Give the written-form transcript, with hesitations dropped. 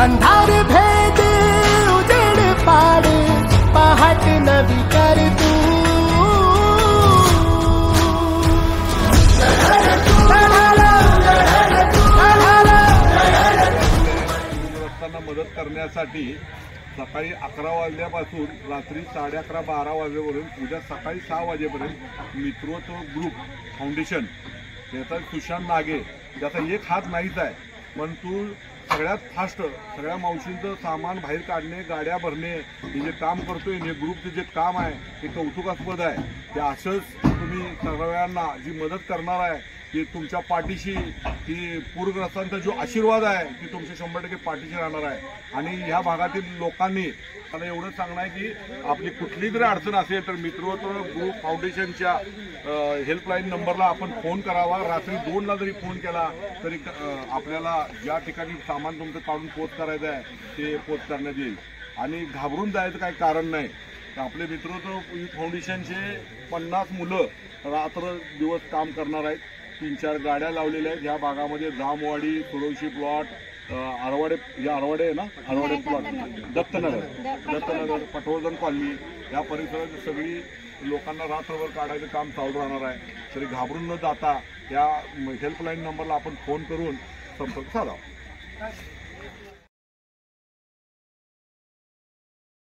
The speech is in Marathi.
अंधार भेद उजेड पाड पहाट नवी कर तू मदत करण्यासाठी सकाळी 11 वाजल्यापासून रात्री 11:30-12 वाजेपर्यंत उद्या सकाळी 6 वाजेपर्यंत मित्रत्व ग्रुप फाउंडेशन त्याचा सुशांत नागे ज्याचा एक हात नाहीच आहे, पण तू सगळ्यात फास्ट सगळ्या मावशींचं सामान बाहेर काढणे, गाड्या भरणे हे जे काम करतोय, हे ग्रुपचं जे काम आहे ते कौतुकास्पद आहे. ते असंच तुम्ही सगळ्यांना जी मदत करणार आहे की तुमच्या पाठीशी की पूरग्रस्तांचा जो आशीर्वाद आहे की तुमच्या 100% पाठीशी राहणार आहे. आणि ह्या भागातील लोकांनी मला एवढं सांगणं आहे की आपली कुठली जरी अडचण असेल तर मित्रत्व ग्रुप फाउंडेशनच्या हेल्पलाईन नंबरला आपण फोन करावा. रात्री 2ला जरी फोन केला तरी आपल्याला ज्या ठिकाणी सामान तुमचं काढून पोच करायचं आहे ते पोच करण्यात येईल. आणि घाबरून जायचं काही कारण नाही. आपले मित्रत्व फाउंडेशनचे 50 मुलं रात्र दिवस काम करणार आहेत. 3-4 गाड्या लावलेल्या आहेत ह्या भागामध्ये. जामवाडी, सुरवशी प्लॉट, आरवाडे आहे ना, आरवाडे प्लॉट, दत्तनगर, पटवर्धन कॉलनी या परिसरात सगळी लोकांना रात्रभर काढायचं काम चालू राहणार आहे. तरी घाबरून न जाता या हेल्पलाईन नंबरला आपण फोन करून संपर्क साधावा.